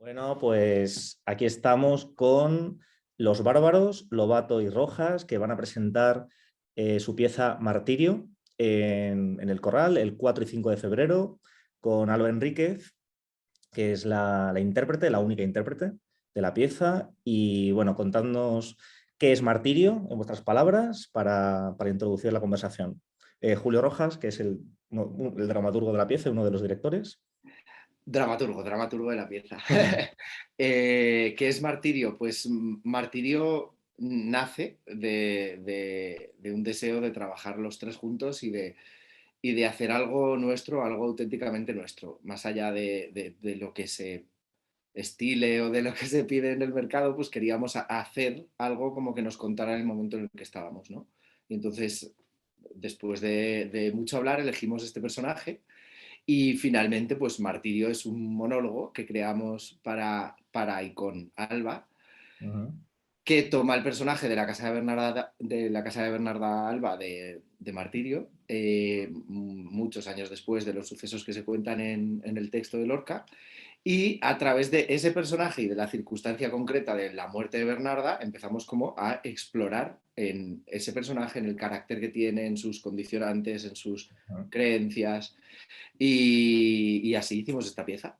Bueno, pues aquí estamos con los bárbaros, Lobato y Rojas, que van a presentar su pieza Martirio en el Corral el 4 y 5 de febrero, con Alba Enríquez, que es la intérprete, la única intérprete de la pieza. Y bueno, contadnos qué es Martirio, en vuestras palabras, para introducir la conversación. Julio Rojas, que es el dramaturgo de la pieza, uno de los directores. Dramaturgo de la pieza. ¿Qué es Martirio? Pues Martirio nace de un deseo de trabajar los tres juntos y de hacer algo nuestro, algo auténticamente nuestro, más allá de lo que se estile o de lo que se pide en el mercado, pues queríamos hacer algo como que nos contara el momento en el que estábamos, ¿no? Y entonces, después de mucho hablar, elegimos este personaje. Y finalmente, pues Martirio es un monólogo que creamos para y con Alba, Ujú. que toma el personaje de la casa de Bernarda Alba de Martirio, muchos años después de los sucesos que se cuentan en el texto de Lorca, y a través de ese personaje y de la circunstancia concreta de la muerte de Bernarda, empezamos como a explorar en ese personaje, en el carácter que tiene, en sus condicionantes, en sus creencias, y así hicimos esta pieza.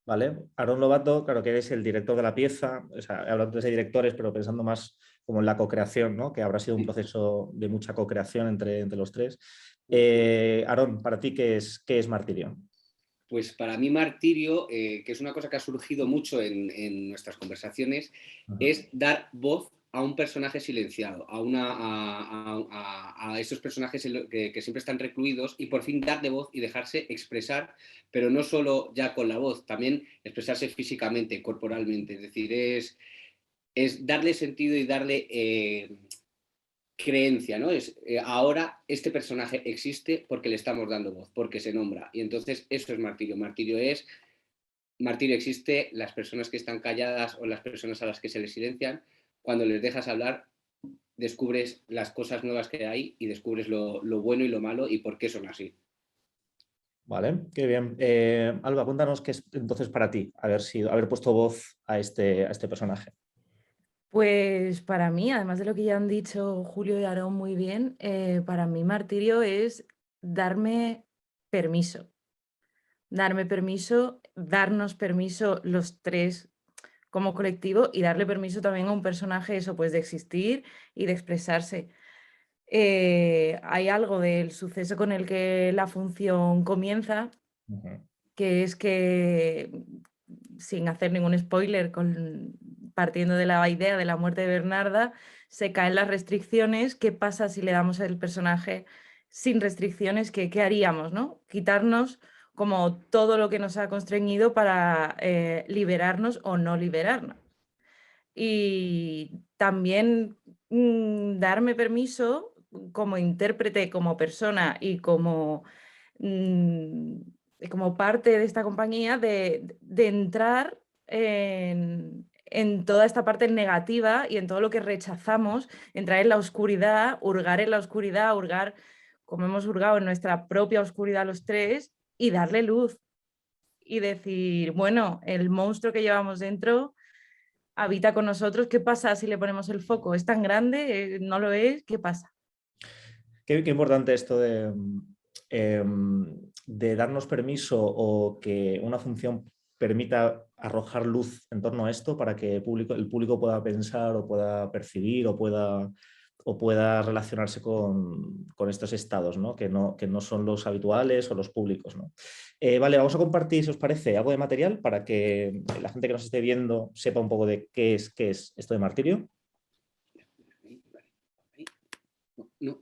¿Vale? Aarón Lobato, claro que eres el director de la pieza, o sea, he hablado antes de directores, pero pensando más como en la co-creación, ¿no? Que habrá sido un proceso de mucha co-creación entre los tres. Aarón, para ti, ¿qué es Martirio? Pues para mí martirio, que es una cosa que ha surgido mucho en nuestras conversaciones, Ujú. es dar voz a un personaje silenciado, a esos personajes que siempre están recluidos, y por fin darle voz y dejarse expresar, pero no solo ya con la voz, también expresarse físicamente, corporalmente. Es decir, es darle sentido y darle creencia, ¿no? Ahora este personaje existe porque le estamos dando voz, porque se nombra. Y entonces eso es martirio. Martirio existe, las personas que están calladas o las personas a las que se les silencian, cuando les dejas hablar, descubres las cosas nuevas que hay y descubres lo bueno y lo malo y por qué son así. Vale, qué bien. Alba, cuéntanos qué es entonces para ti haber puesto voz a este personaje. Pues para mí, además de lo que ya han dicho Julio y Aarón muy bien, para mí martirio es darme permiso. Darme permiso, darnos permiso los tres como colectivo y darle permiso también a un personaje eso, pues de existir y de expresarse. Hay algo del suceso con el que la función comienza, Ujú. que es que, sin hacer ningún spoiler, partiendo de la idea de la muerte de Bernarda, se caen las restricciones. ¿Qué pasa si le damos al personaje sin restricciones? ¿Qué haríamos, no? Quitarnos como todo lo que nos ha constreñido para liberarnos o no liberarnos. Y también darme permiso como intérprete, como persona y mm, como parte de esta compañía de entrar en toda esta parte negativa y en todo lo que rechazamos, entrar en la oscuridad, hurgar como hemos hurgado en nuestra propia oscuridad los tres y darle luz y decir, bueno, el monstruo que llevamos dentro habita con nosotros. ¿Qué pasa si le ponemos el foco? ¿Es tan grande? ¿No lo es? ¿Qué pasa? Qué importante esto de darnos permiso o que una función permita arrojar luz en torno a esto para que el público pueda pensar o pueda percibir o pueda relacionarse con estos estados, ¿no? Que no son los habituales o los públicos, ¿no? Vale, vamos a compartir, si os parece, algo de material para que la gente que nos esté viendo sepa un poco de qué es esto de martirio. No.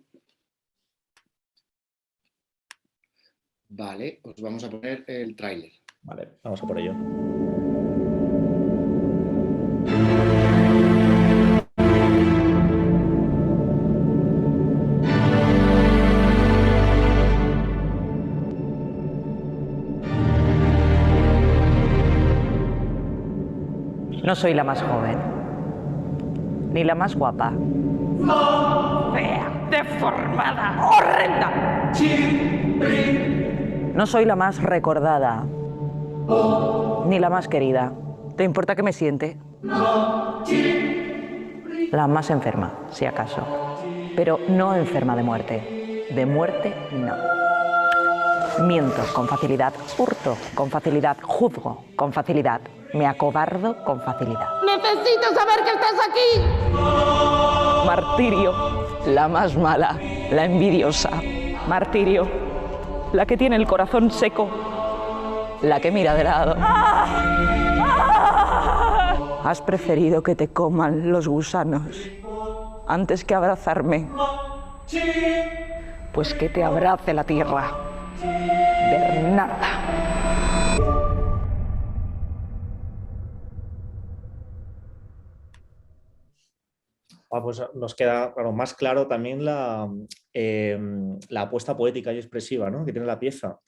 Vale, os vamos a poner el tráiler. Vale, vamos a por ello. No soy la más joven, ni la más guapa. Fea, deformada, horrenda. No soy la más recordada, ni la más querida. ¿Te importa que me siente? La más enferma, si acaso. Pero no enferma de muerte. De muerte, no. Miento con facilidad, hurto con facilidad, juzgo con facilidad, me acobardo con facilidad. ¡Necesito saber que estás aquí! Martirio, la más mala, la envidiosa. Martirio, la que tiene el corazón seco, la que mira de lado. Has preferido que te coman los gusanos antes que abrazarme. Pues que te abrace la tierra. Bernarda. Pues nos queda más claro también la apuesta poética y expresiva, ¿no?, que tiene la pieza.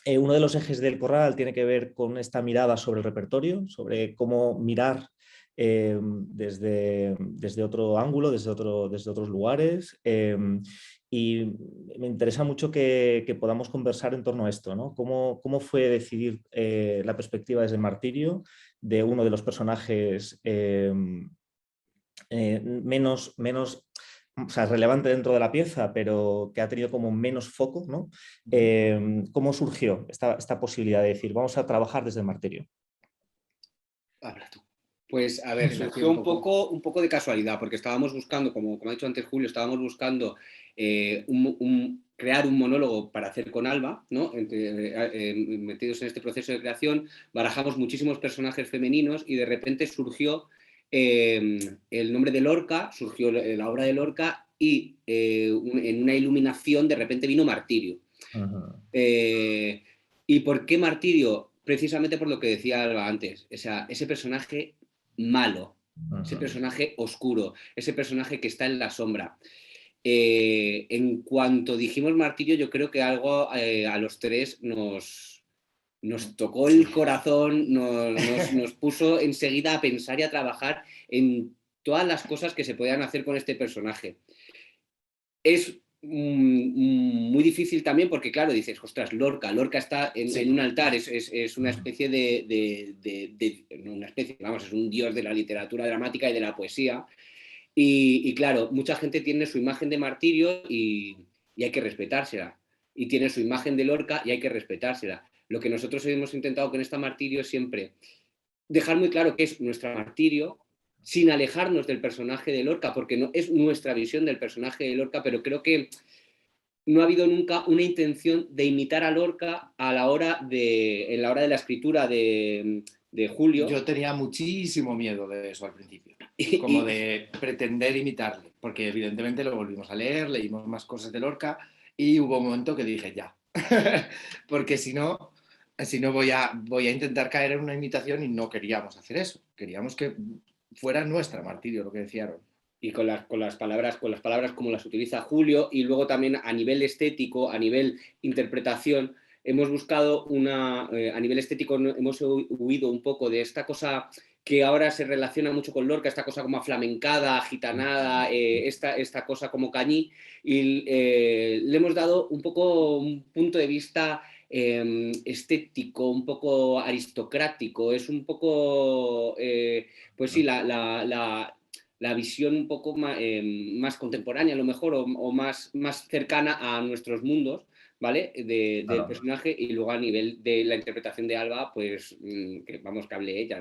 Uno de los ejes del corral tiene que ver con esta mirada sobre el repertorio, sobre cómo mirar desde otro ángulo, desde otros lugares. Y me interesa mucho que podamos conversar en torno a esto, ¿no? ¿Cómo fue decidir la perspectiva desde Martirio de uno de los personajes menos o sea, relevante dentro de la pieza, pero que ha tenido como menos foco, ¿no? ¿Cómo surgió esta posibilidad de decir, vamos a trabajar desde el Martirio? Habla tú. Pues a ver, surgió un poco de casualidad, porque estábamos buscando, como ha dicho antes Julio, estábamos buscando crear un monólogo para hacer con Alba, ¿no? Metidos en este proceso de creación, barajamos muchísimos personajes femeninos y de repente surgió el nombre de Lorca, surgió la obra de Lorca y en una iluminación de repente vino Martirio. ¿Y por qué Martirio? Precisamente por lo que decía Alba antes, o sea, ese personaje malo, ese personaje oscuro, ese personaje que está en la sombra. En cuanto dijimos Martirio, yo creo que algo a los tres nos tocó el corazón, nos puso enseguida a pensar y a trabajar en todas las cosas que se podían hacer con este personaje. Es muy difícil también porque, claro, dices, ostras, Lorca está en un altar, es una especie es un dios de la literatura dramática y de la poesía. Y claro, mucha gente tiene su imagen de Martirio y hay que respetársela. Y tiene su imagen de Lorca y hay que respetársela. Lo que nosotros hemos intentado con esta Martirio es siempre dejar muy claro que es nuestra Martirio, sin alejarnos del personaje de Lorca, porque no es nuestra visión del personaje de Lorca, pero creo que no ha habido nunca una intención de imitar a Lorca en la hora de la escritura de Julio. Yo tenía muchísimo miedo de eso al principio, como de pretender imitarle, porque evidentemente lo volvimos a leer, leímos más cosas de Lorca y hubo un momento que dije ya, porque si no voy a intentar caer en una imitación y no queríamos hacer eso, queríamos que fuera nuestra Martirio, lo que decía Aaron. Y con las palabras como las utiliza Julio, y luego también a nivel estético, a nivel interpretación, hemos buscado a nivel estético hemos huido un poco de esta cosa que ahora se relaciona mucho con Lorca, esta cosa como aflamencada, gitanada, esta cosa como cañí, y le hemos dado un poco un punto de vista estético, un poco aristocrático, es un poco, pues sí, la visión un poco más contemporánea a lo mejor, o más cercana a nuestros mundos, ¿vale? Del personaje, y luego a nivel de la interpretación de Alba, pues que hable ella.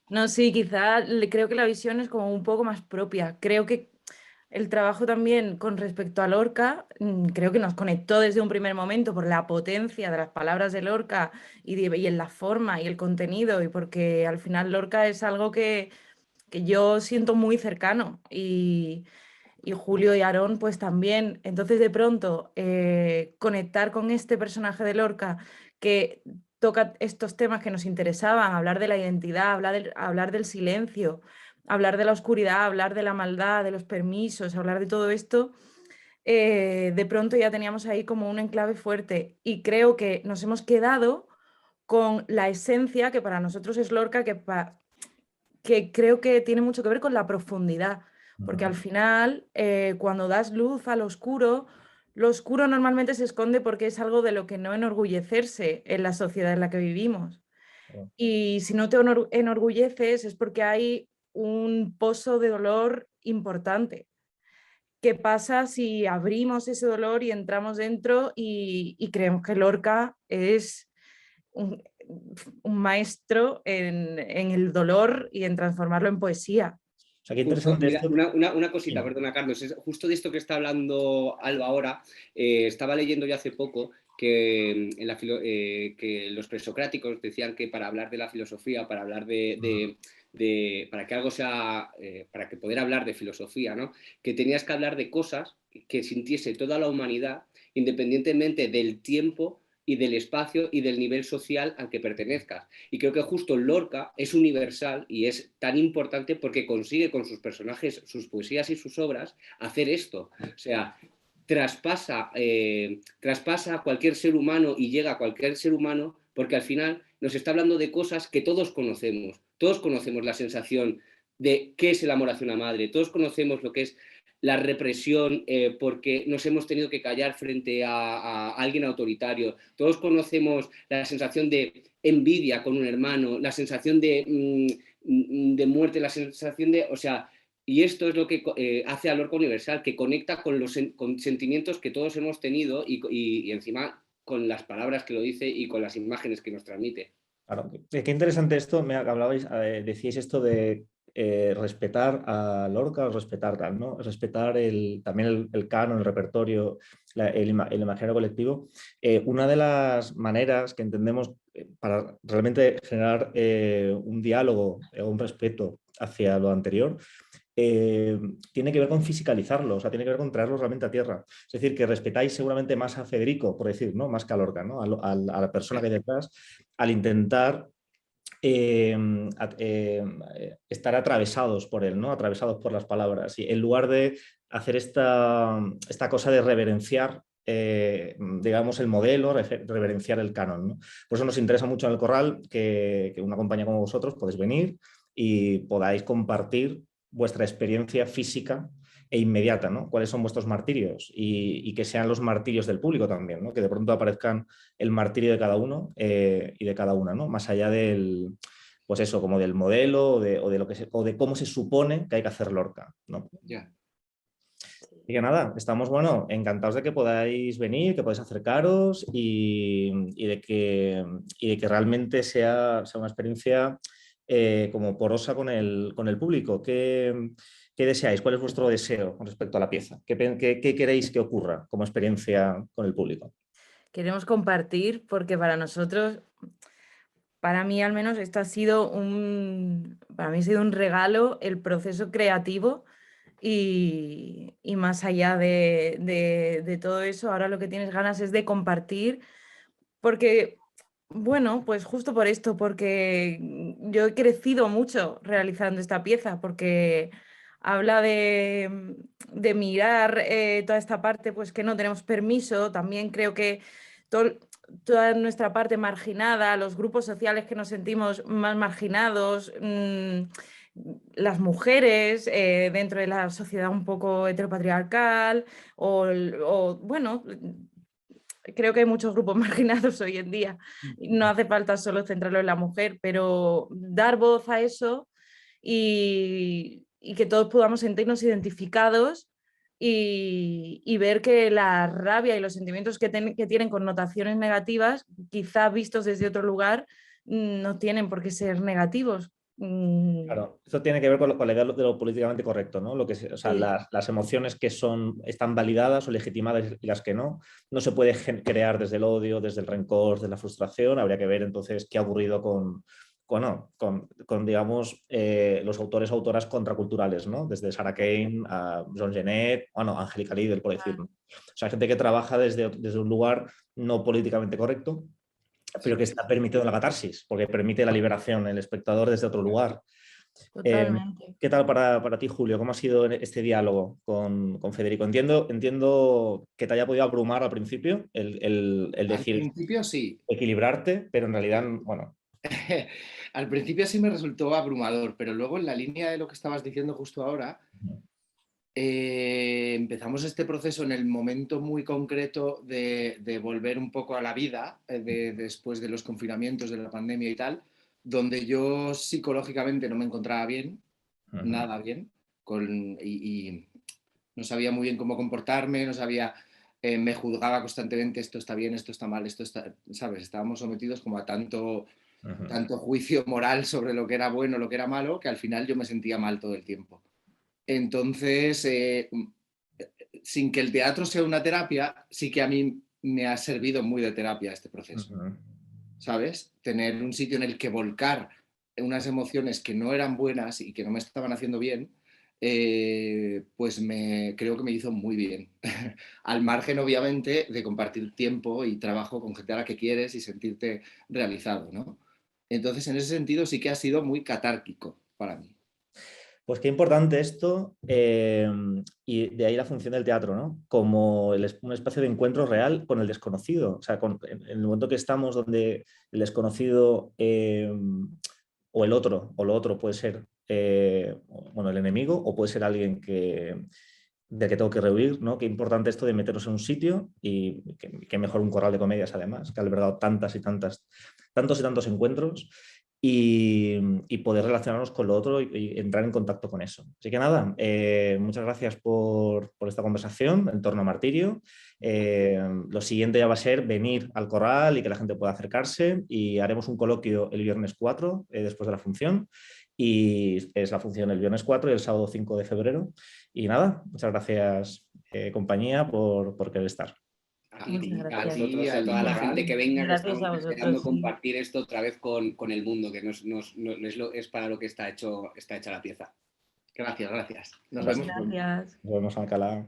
No, sí, quizá creo que la visión es como un poco más propia. Creo que el trabajo también con respecto a Lorca, creo que nos conectó desde un primer momento por la potencia de las palabras de Lorca y en la forma y el contenido, y porque al final Lorca es algo que yo siento muy cercano, y Julio y Aarón pues también. Entonces de pronto conectar con este personaje de Lorca que toca estos temas que nos interesaban, hablar de la identidad, hablar del silencio, hablar de la oscuridad, hablar de la maldad, de los permisos, hablar de todo esto, de pronto ya teníamos ahí como un enclave fuerte, y creo que nos hemos quedado con la esencia que para nosotros es Lorca, que creo que tiene mucho que ver con la profundidad, porque al final cuando das luz al oscuro, lo oscuro normalmente se esconde porque es algo de lo que no enorgullecerse en la sociedad en la que vivimos. Y si no te enorgulleces es porque hay un pozo de dolor importante. ¿Qué pasa si abrimos ese dolor y entramos dentro y creemos que Lorca es un maestro en el dolor y en transformarlo en poesía? O sea, qué Justo, interesante mira, esto. una cosita, perdona, Carlos, es justo de esto que está hablando Alba ahora. Estaba leyendo yo hace poco que, que los presocráticos decían que para hablar de la filosofía, para hablar para que algo sea, para que poder hablar de filosofía, ¿no? Que tenías que hablar de cosas que sintiese toda la humanidad, independientemente del tiempo y del espacio y del nivel social al que pertenezcas. Y creo que justo Lorca es universal y es tan importante porque consigue con sus personajes, sus poesías y sus obras hacer esto. O sea, traspasa a cualquier ser humano y llega a cualquier ser humano porque al final nos está hablando de cosas que todos conocemos. Todos conocemos la sensación de qué es el amor hacia una madre, todos conocemos lo que es la represión porque nos hemos tenido que callar frente a alguien autoritario. Todos conocemos la sensación de envidia con un hermano, la sensación de muerte, la sensación de... O sea, y esto es lo que hace a Lorca universal, que conecta con sentimientos que todos hemos tenido y encima con las palabras que lo dice y con las imágenes que nos transmite. Claro, qué interesante esto, hablabais, decíais esto de respetar a Lorca o respetar tal, ¿no? Respetar también el canon, el repertorio, el imaginario colectivo. Una de las maneras que entendemos para realmente generar un diálogo, un respeto hacia lo anterior, tiene que ver con fisicalizarlo, o sea, tiene que ver con traerlo realmente a tierra. Es decir, que respetáis seguramente más a Federico, por decir, ¿no? Más que a Lorca, ¿no? A la persona que hay detrás, al intentar estar atravesados por él, ¿no? Atravesados por las palabras. Y en lugar de hacer esta cosa de reverenciar, digamos, el modelo, reverenciar el canon, ¿no? Por eso nos interesa mucho en el Corral que una compañía como vosotros podéis venir y podáis compartir vuestra experiencia física e inmediata, ¿no? ¿Cuáles son vuestros martirios? Y que sean los martirios del público también, ¿no? Que de pronto aparezcan el martirio de cada uno y de cada una, ¿no? Más allá del, pues eso, como del modelo o de lo que o de cómo se supone que hay que hacer Lorca, ¿no? Ya. Y que nada, estamos, bueno, encantados de que podáis venir, que podáis acercaros y de que realmente sea una experiencia como porosa con el público. ¿Qué deseáis? ¿Cuál es vuestro deseo con respecto a la pieza? ¿Qué queréis que ocurra como experiencia con el público? Queremos compartir porque para nosotros, para mí al menos, esto ha sido para mí ha sido un regalo el proceso creativo y más allá de todo eso, ahora lo que tienes ganas es de compartir porque, bueno, pues justo por esto, porque yo he crecido mucho realizando esta pieza, porque habla de mirar toda esta parte, pues que no tenemos permiso, también creo que toda nuestra parte marginada, los grupos sociales que nos sentimos más marginados, las mujeres dentro de la sociedad un poco heteropatriarcal bueno, creo que hay muchos grupos marginados hoy en día. No hace falta solo centrarlo en la mujer, pero dar voz a eso y que todos podamos sentirnos identificados y ver que la rabia y los sentimientos que tienen connotaciones negativas, quizá vistos desde otro lugar, no tienen por qué ser negativos. Claro, eso tiene que ver con la idea de lo políticamente correcto, ¿no? O sea, Sí. las emociones que están validadas o legitimadas y las que no se puede crear desde el odio, desde el rencor, desde la frustración. Habría que ver entonces qué ha ocurrido con digamos, los autores o autoras contraculturales, ¿no? Desde Sarah Kane a John Genet, bueno, Angélica Lidl, por decirlo. O sea, gente que trabaja desde un lugar no políticamente correcto, pero que está permitiendo la catarsis, porque permite la liberación, el espectador desde otro lugar. Totalmente. ¿Qué tal para ti, Julio? ¿Cómo ha sido este diálogo con Federico? Entiendo que te haya podido abrumar al principio el Al decir principio sí. equilibrarte, pero en realidad, bueno. Al principio sí me resultó abrumador, pero luego en la línea de lo que estabas diciendo justo ahora, Empezamos este proceso en el momento muy concreto de volver un poco a la vida después de los confinamientos, de la pandemia y tal, donde yo psicológicamente no me encontraba bien, nada bien, y no sabía muy bien cómo comportarme, no sabía, me juzgaba constantemente, esto está bien, esto está mal, esto está, ¿sabes? Estábamos sometidos como a tanto juicio moral sobre lo que era bueno, lo que era malo, que al final yo me sentía mal todo el tiempo. Entonces, sin que el teatro sea una terapia, sí que a mí me ha servido muy de terapia este proceso, ¿sabes? Tener un sitio en el que volcar unas emociones que no eran buenas y que no me estaban haciendo bien, pues creo que me hizo muy bien. Al margen, obviamente, de compartir tiempo y trabajo con gente a la que quieres y sentirte realizado, ¿no? Entonces, en ese sentido, sí que ha sido muy catárquico para mí. Pues qué importante esto, y de ahí la función del teatro, ¿no? Como un espacio de encuentro real con el desconocido. O sea, en el momento que estamos donde el desconocido o el otro o lo otro puede ser bueno, el enemigo o puede ser alguien del que tengo que rehuir, ¿no? Qué importante esto de meternos en un sitio y que mejor un corral de comedias además, que ha albergado tantos y tantos encuentros. Y poder relacionarnos con lo otro y entrar en contacto con eso. Así que nada, muchas gracias por esta conversación en torno a Martirio. Lo siguiente ya va a ser venir al corral y que la gente pueda acercarse y haremos un coloquio el viernes 4 después de la función, y es la función el viernes 4 y el sábado 5 de febrero. Y nada, muchas gracias compañía por querer estar. Muchas A gracias. vosotros y a toda la gente que venga, que Gracias estamos a vosotros, deseando sí. compartir esto otra vez con el mundo, que es para lo que está hecha la pieza. Gracias, gracias. Nos Gracias. vemos pronto. Gracias. Nos vemos en Alcalá.